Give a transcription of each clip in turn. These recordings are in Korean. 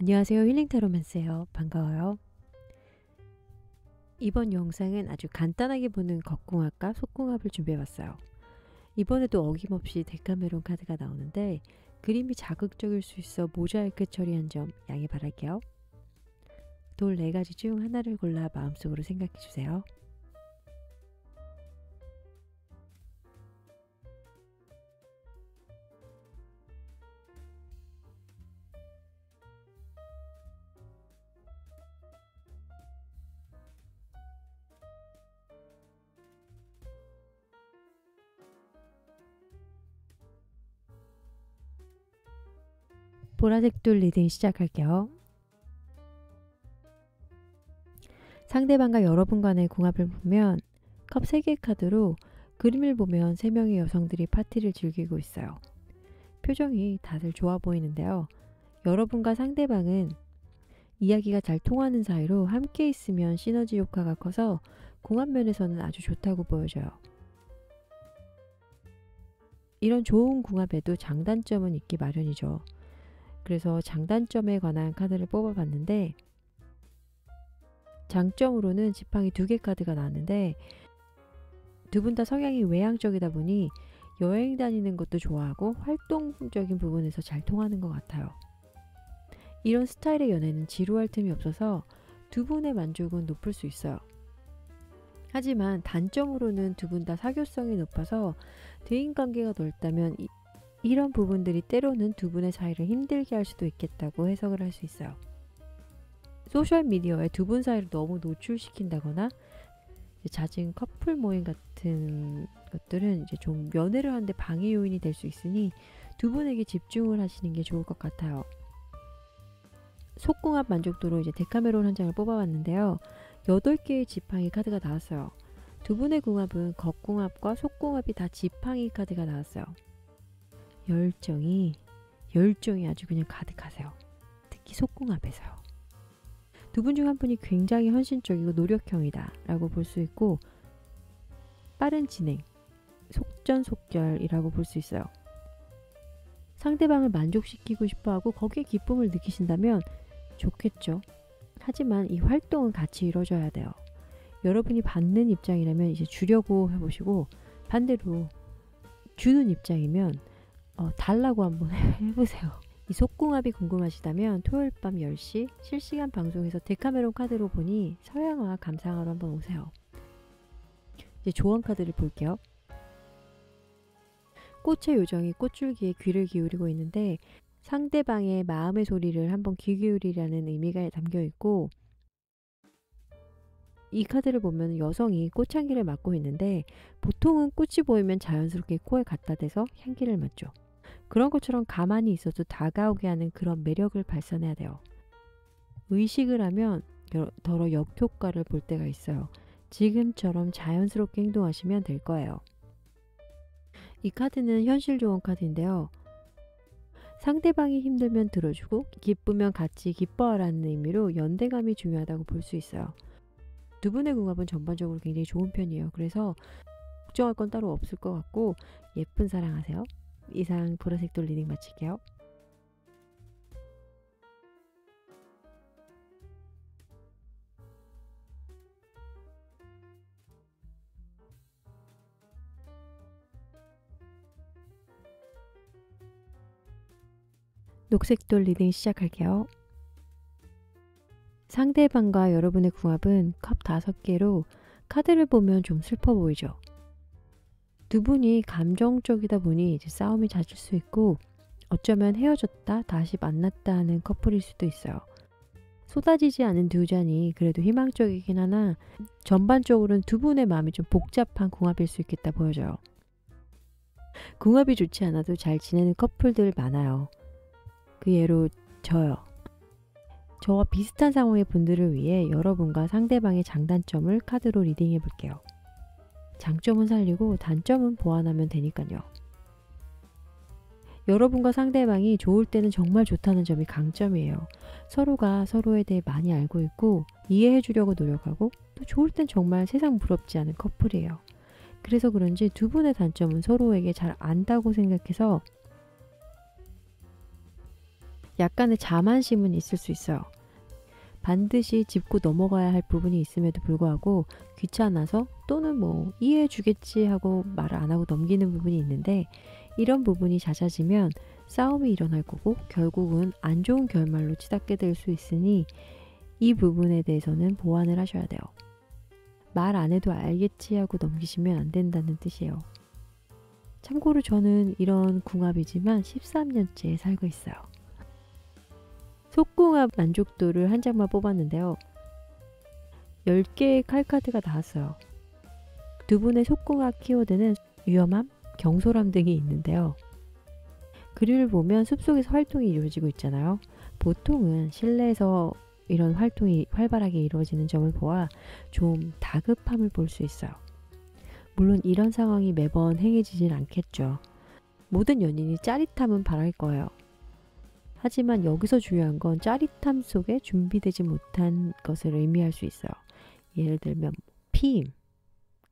안녕하세요. 힐링타로맨스예요. 반가워요. 이번 영상은 아주 간단하게 보는 겉궁합과 속궁합을 준비해봤어요. 이번에도 어김없이 데카메론 카드가 나오는데 그림이 자극적일 수 있어 모자이크 처리한 점 양해 바랄게요. 돌 4가지 중 하나를 골라 마음속으로 생각해주세요. 보라색 돌 리딩 시작할게요. 상대방과 여러분 간의 궁합을 보면 컵 3개 카드로 그림을 보면 3명의 여성들이 파티를 즐기고 있어요. 표정이 다들 좋아 보이는데요. 여러분과 상대방은 이야기가 잘 통하는 사이로 함께 있으면 시너지 효과가 커서 궁합 면에서는 아주 좋다고 보여져요. 이런 좋은 궁합에도 장단점은 있기 마련이죠. 그래서 장단점에 관한 카드를 뽑아봤는데 장점으로는 지팡이 2개 카드가 나왔는데 두 분 다 성향이 외향적이다 보니 여행 다니는 것도 좋아하고 활동적인 부분에서 잘 통하는 것 같아요. 이런 스타일의 연애는 지루할 틈이 없어서 두 분의 만족은 높을 수 있어요. 하지만 단점으로는 두 분 다 사교성이 높아서 대인관계가 넓다면 이런 부분들이 때로는 두 분의 사이를 힘들게 할 수도 있겠다고 해석을 할 수 있어요. 소셜미디어에 두 분 사이를 너무 노출시킨다거나 잦은 커플 모임 같은 것들은 이제 좀 연애를 하는데 방해 요인이 될 수 있으니 두 분에게 집중을 하시는 게 좋을 것 같아요. 속궁합 만족도로 이제 데카메론 한 장을 뽑아봤는데요. 8개의 지팡이 카드가 나왔어요. 두 분의 궁합은 겉궁합과 속궁합이 다 지팡이 카드가 나왔어요. 열정이 아주 그냥 가득하세요. 특히 속궁합에서요. 두 분 중 한 분이 굉장히 헌신적이고 노력형이다 라고 볼 수 있고 빠른 진행, 속전속결이라고 볼 수 있어요. 상대방을 만족시키고 싶어하고 거기에 기쁨을 느끼신다면 좋겠죠. 하지만 이 활동은 같이 이루어져야 돼요. 여러분이 받는 입장이라면 이제 주려고 해보시고 반대로 주는 입장이면 달라고 한번 해보세요. 이 속궁합이 궁금하시다면 토요일 밤 10시 실시간 방송에서 데카메론 카드로 보니 서양화 감상하러 한번 오세요. 이제 조언 카드를 볼게요. 꽃의 요정이 꽃줄기에 귀를 기울이고 있는데 상대방의 마음의 소리를 한번 귀 기울이라는 의미가 담겨 있고 이 카드를 보면 여성이 꽃향기를 맡고 있는데 보통은 꽃이 보이면 자연스럽게 코에 갖다 대서 향기를 맡죠. 그런 것처럼 가만히 있어도 다가오게 하는 그런 매력을 발산해야 돼요. 의식을 하면 더러 역효과를 볼 때가 있어요. 지금처럼 자연스럽게 행동하시면 될 거예요. 이 카드는 현실 조언 카드인데요. 상대방이 힘들면 들어주고 기쁘면 같이 기뻐하라는 의미로 연대감이 중요하다고 볼 수 있어요. 두 분의 궁합은 전반적으로 굉장히 좋은 편이에요. 그래서 걱정할 건 따로 없을 것 같고 예쁜 사랑하세요. 이상 보라색 돌 리딩 마칠게요. 녹색 돌 리딩 시작할게요. 상대방과 여러분의 궁합은 컵 5개로 카드를 보면 좀 슬퍼 보이죠. 두 분이 감정적이다 보니 이제 싸움이 잦을 수 있고 어쩌면 헤어졌다 다시 만났다 하는 커플일 수도 있어요. 쏟아지지 않은 두 잔이 그래도 희망적이긴 하나 전반적으로는 두 분의 마음이 좀 복잡한 궁합일 수 있겠다 보여져요. 궁합이 좋지 않아도 잘 지내는 커플들 많아요. 그 예로 저요. 저와 비슷한 상황의 분들을 위해 여러분과 상대방의 장단점을 카드로 리딩해 볼게요. 장점은 살리고 단점은 보완하면 되니까요. 여러분과 상대방이 좋을 때는 정말 좋다는 점이 강점이에요. 서로가 서로에 대해 많이 알고 있고 이해해 주려고 노력하고 또 좋을 땐 정말 세상 부럽지 않은 커플이에요. 그래서 그런지 두 분의 단점은 서로에게 잘 안다고 생각해서 약간의 자만심은 있을 수 있어요. 반드시 짚고 넘어가야 할 부분이 있음에도 불구하고 귀찮아서 또는 뭐 이해해 주겠지 하고 말을 안 하고 넘기는 부분이 있는데, 이런 부분이 잦아지면 싸움이 일어날 거고 결국은 안 좋은 결말로 치닫게 될 수 있으니 이 부분에 대해서는 보완을 하셔야 돼요. 말 안 해도 알겠지 하고 넘기시면 안 된다는 뜻이에요. 참고로 저는 이런 궁합이지만 13년째 살고 있어요. 속궁합 만족도를 한 장만 뽑았는데요. 10개의 칼카드가 나왔어요. 두 분의 속궁합 키워드는 위험함, 경솔함 등이 있는데요. 그림을 보면 숲속에서 활동이 이루어지고 있잖아요. 보통은 실내에서 이런 활동이 활발하게 이루어지는 점을 보아 좀 다급함을 볼 수 있어요. 물론 이런 상황이 매번 행해지진 않겠죠. 모든 연인이 짜릿함은 바랄 거예요. 하지만 여기서 중요한 건 짜릿함 속에 준비되지 못한 것을 의미할 수 있어요. 예를 들면 피임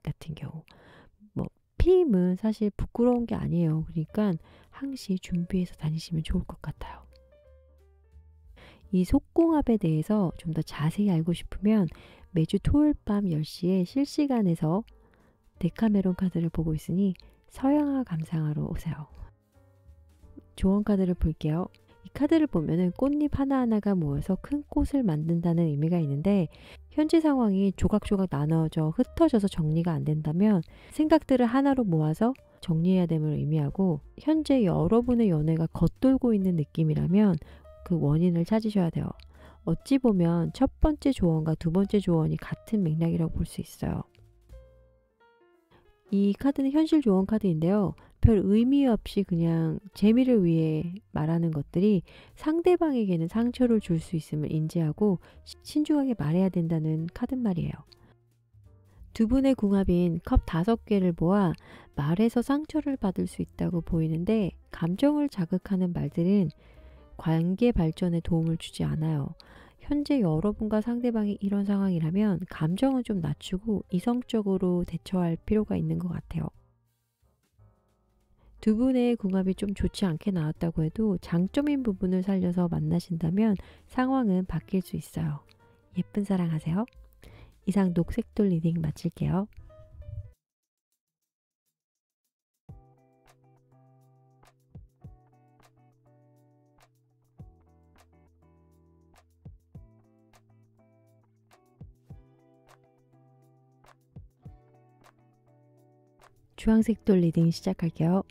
같은 경우. 피임은 사실 부끄러운 게 아니에요. 그러니까 항시 준비해서 다니시면 좋을 것 같아요. 이 속궁합에 대해서 좀 더 자세히 알고 싶으면 매주 토요일 밤 10시에 실시간에서 데카메론 카드를 보고 있으니 서양화 감상하러 오세요. 조언 카드를 볼게요. 이 카드를 보면은 꽃잎 하나하나가 모여서 큰 꽃을 만든다는 의미가 있는데, 현재 상황이 조각조각 나눠져 흩어져서 정리가 안 된다면 생각들을 하나로 모아서 정리해야 됨을 의미하고, 현재 여러분의 연애가 겉돌고 있는 느낌이라면 그 원인을 찾으셔야 돼요. 어찌 보면 첫 번째 조언과 두 번째 조언이 같은 맥락이라고 볼 수 있어요. 이 카드는 현실 조언 카드인데요. 별 의미 없이 그냥 재미를 위해 말하는 것들이 상대방에게는 상처를 줄 수 있음을 인지하고 신중하게 말해야 된다는 카드말이에요. 두 분의 궁합인 컵 5개를 모아 말에서 상처를 받을 수 있다고 보이는데, 감정을 자극하는 말들은 관계 발전에 도움을 주지 않아요. 현재 여러분과 상대방이 이런 상황이라면 감정은 좀 낮추고 이성적으로 대처할 필요가 있는 것 같아요. 두 분의 궁합이 좀 좋지 않게 나왔다고 해도 장점인 부분을 살려서 만나신다면 상황은 바뀔 수 있어요. 예쁜 사랑 하세요. 이상 녹색돌 리딩 마칠게요. 주황색 돌 리딩 시작할게요.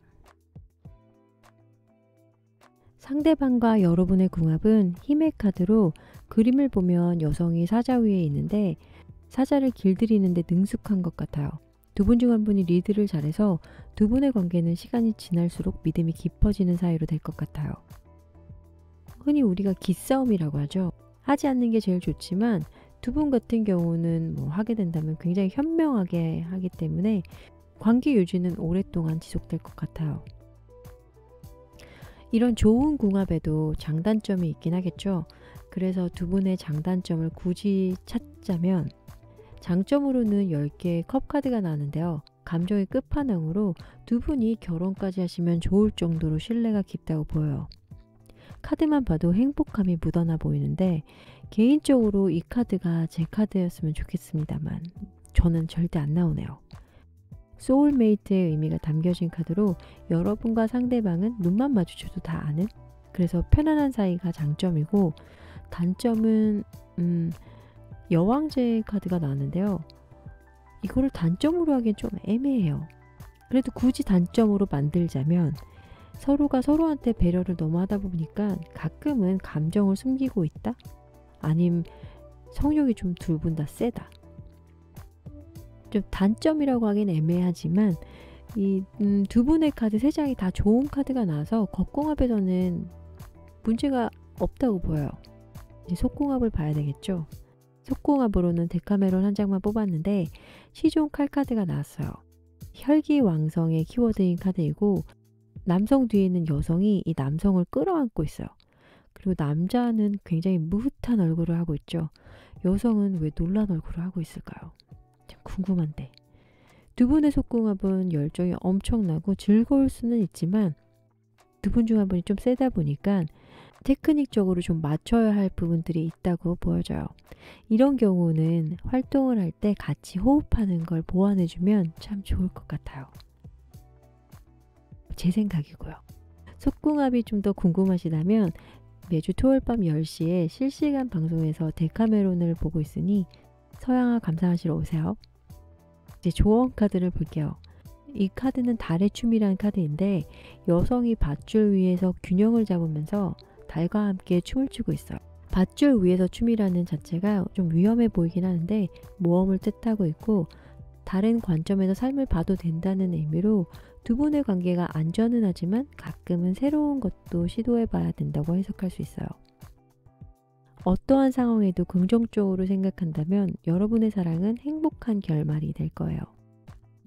상대방과 여러분의 궁합은 힘의 카드로, 그림을 보면 여성이 사자 위에 있는데 사자를 길들이는데 능숙한 것 같아요. 두 분 중 한 분이 리드를 잘해서 두 분의 관계는 시간이 지날수록 믿음이 깊어지는 사이로 될 것 같아요. 흔히 우리가 기싸움이라고 하죠. 하지 않는 게 제일 좋지만 두 분 같은 경우는 하게 된다면 굉장히 현명하게 하기 때문에 관계 유지는 오랫동안 지속될 것 같아요. 이런 좋은 궁합에도 장단점이 있긴 하겠죠. 그래서 두 분의 장단점을 굳이 찾자면 장점으로는 10개의 컵 카드가 나왔는데요. 감정의 끝판왕으로 두 분이 결혼까지 하시면 좋을 정도로 신뢰가 깊다고 보여요. 카드만 봐도 행복함이 묻어나 보이는데, 개인적으로 이 카드가 제 카드였으면 좋겠습니다만 저는 절대 안 나오네요. 소울메이트의 의미가 담겨진 카드로 여러분과 상대방은 눈만 마주쳐도 다 아는, 그래서 편안한 사이가 장점이고, 단점은 여왕제 카드가 나왔는데요. 이거를 단점으로 하기엔 좀 애매해요. 그래도 굳이 단점으로 만들자면 서로가 서로한테 배려를 너무 하다 보니까 가끔은 감정을 숨기고 있다? 아님 성욕이 좀 둘 분 다 세다. 좀 단점이라고 하긴 애매하지만 이 두 분의 카드 3장이 다 좋은 카드가 나와서 겉궁합에서는 문제가 없다고 보여요. 이제 속궁합을 봐야 되겠죠. 속궁합으로는 데카메론 한 장만 뽑았는데 시종 칼카드가 나왔어요. 혈기왕성의 키워드인 카드이고, 남성 뒤에 있는 여성이 이 남성을 끌어안고 있어요. 그리고 남자는 굉장히 무흐한 얼굴을 하고 있죠. 여성은 왜 놀란 얼굴을 하고 있을까요? 참 궁금한데. 두 분의 속궁합은 열정이 엄청나고 즐거울 수는 있지만 두 분 중 한 분이 좀 세다 보니까 테크닉적으로 좀 맞춰야 할 부분들이 있다고 보여져요. 이런 경우는 활동을 할 때 같이 호흡하는 걸 보완해 주면 참 좋을 것 같아요. 제 생각이고요. 속궁합이 좀 더 궁금하시다면 매주 토요일 밤 10시에 실시간 방송에서 데카메론을 보고 있으니 서양화 감상하시러 오세요. 이제 조언 카드를 볼게요. 이 카드는 달의 춤이라는 카드인데 여성이 밧줄 위에서 균형을 잡으면서 달과 함께 춤을 추고 있어요. 밧줄 위에서 춤이라는 자체가 좀 위험해 보이긴 하는데 모험을 뜻하고 있고 다른 관점에서 삶을 봐도 된다는 의미로 두 분의 관계가 안전은 하지만 가끔은 새로운 것도 시도해 봐야 된다고 해석할 수 있어요. 어떠한 상황에도 긍정적으로 생각한다면 여러분의 사랑은 행복한 결말이 될 거예요.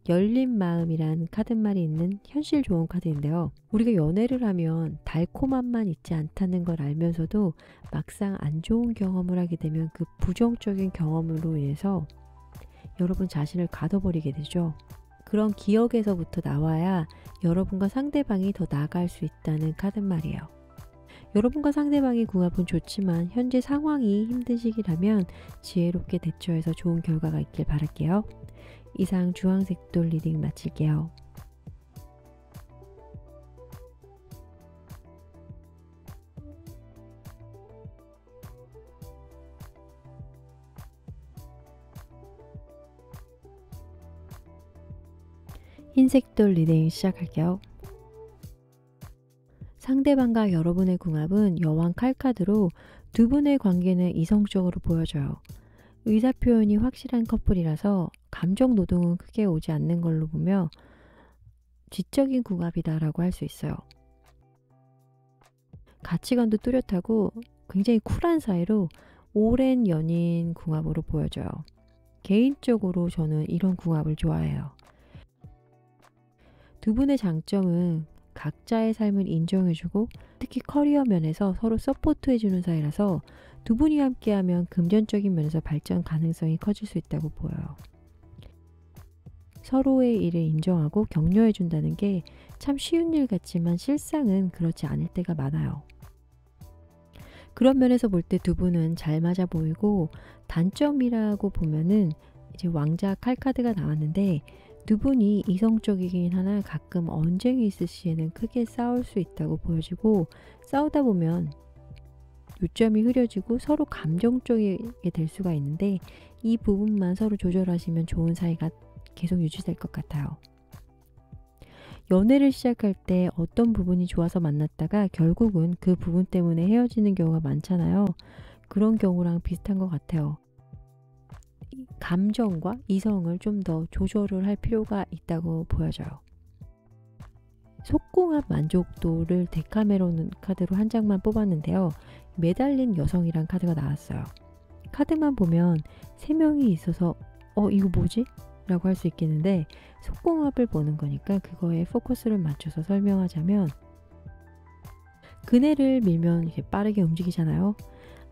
열린 마음이란 카드말이 있는 현실 조언 카드인데요. 우리가 연애를 하면 달콤함만 있지 않다는 걸 알면서도 막상 안 좋은 경험을 하게 되면 그 부정적인 경험으로 인해서 여러분 자신을 가둬버리게 되죠. 그런 기억에서부터 나와야 여러분과 상대방이 더 나아갈 수 있다는 카드말이에요. 여러분과 상대방의 궁합은 좋지만 현재 상황이 힘든 시기라면 지혜롭게 대처해서 좋은 결과가 있길 바랄게요. 이상 주황색 돌 리딩 마칠게요. 흰색 돌 리딩 시작할게요. 상대방과 여러분의 궁합은 여왕 칼카드로 두 분의 관계는 이성적으로 보여져요. 의사표현이 확실한 커플이라서 감정 노동은 크게 오지 않는 걸로 보며 지적인 궁합이다라고 할 수 있어요. 가치관도 뚜렷하고 굉장히 쿨한 사이로 오랜 연인 궁합으로 보여져요. 개인적으로 저는 이런 궁합을 좋아해요. 두 분의 장점은 각자의 삶을 인정해주고 특히 커리어 면에서 서로 서포트해주는 사이라서 두 분이 함께하면 금전적인 면에서 발전 가능성이 커질 수 있다고 보여요. 서로의 일을 인정하고 격려해준다는 게 참 쉬운 일 같지만 실상은 그렇지 않을 때가 많아요. 그런 면에서 볼 때 두 분은 잘 맞아 보이고 단점이라고 보면은 이제 왕자 칼카드가 나왔는데 두 분이 이성적이긴 하나 가끔 언쟁이 있을 시에는 크게 싸울 수 있다고 보여지고 싸우다 보면 요점이 흐려지고 서로 감정적이게 될 수가 있는데 이 부분만 서로 조절하시면 좋은 사이가 계속 유지될 것 같아요. 연애를 시작할 때 어떤 부분이 좋아서 만났다가 결국은 그 부분 때문에 헤어지는 경우가 많잖아요. 그런 경우랑 비슷한 것 같아요. 감정과 이성을 좀 더 조절을 할 필요가 있다고 보여져요. 속궁합 만족도를 데카메론 카드로 한 장만 뽑았는데요. 매달린 여성이란 카드가 나왔어요. 카드만 보면 3명이 있어서 이거 뭐지? 라고 할 수 있겠는데 속궁합을 보는 거니까 그거에 포커스를 맞춰서 설명하자면 그네를 밀면 이렇게 빠르게 움직이잖아요.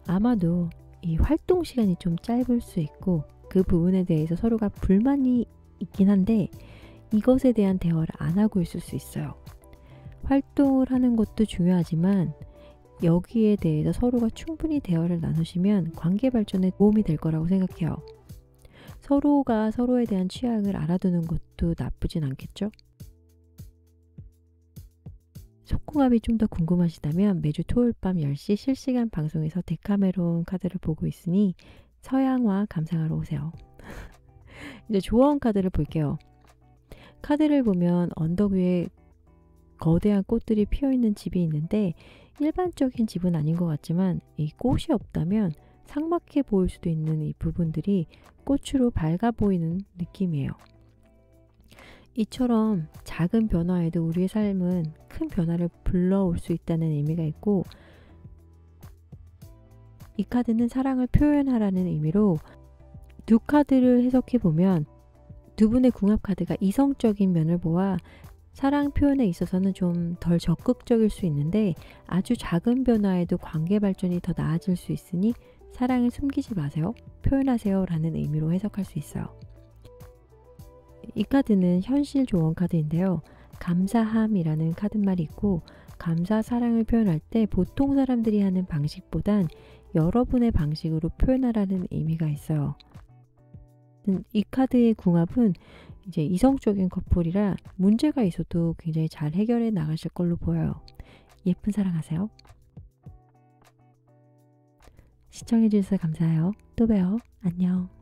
아마도 이 활동 시간이 좀 짧을 수 있고 그 부분에 대해서 서로가 불만이 있긴 한데 이것에 대한 대화를 안 하고 있을 수 있어요. 활동을 하는 것도 중요하지만 여기에 대해서 서로가 충분히 대화를 나누시면 관계 발전에 도움이 될 거라고 생각해요. 서로가 서로에 대한 취향을 알아두는 것도 나쁘진 않겠죠? 속궁합이 좀 더 궁금하시다면 매주 토요일 밤 10시 실시간 방송에서 데카메론 카드를 보고 있으니 서양화 감상하러 오세요. 이제 조언 카드를 볼게요. 카드를 보면 언덕 위에 거대한 꽃들이 피어있는 집이 있는데 일반적인 집은 아닌 것 같지만 이 꽃이 없다면 삭막해 보일 수도 있는 이 부분들이 꽃으로 밝아 보이는 느낌이에요. 이처럼 작은 변화에도 우리의 삶은 큰 변화를 불러올 수 있다는 의미가 있고 이 카드는 사랑을 표현하라는 의미로 두 카드를 해석해 보면 두 분의 궁합 카드가 이성적인 면을 보아 사랑 표현에 있어서는 좀 덜 적극적일 수 있는데 아주 작은 변화에도 관계 발전이 더 나아질 수 있으니 사랑을 숨기지 마세요. 표현하세요 라는 의미로 해석할 수 있어요. 이 카드는 현실 조언 카드인데요. 감사함이라는 카드말이 있고 감사, 사랑을 표현할 때 보통 사람들이 하는 방식보단 여러분의 방식으로 표현하라는 의미가 있어요. 이 카드의 궁합은 이제 이성적인 커플이라 문제가 있어도 굉장히 잘 해결해 나가실 걸로 보여요. 예쁜 사랑하세요. 시청해 주셔서 감사해요. 또 봬요. 안녕.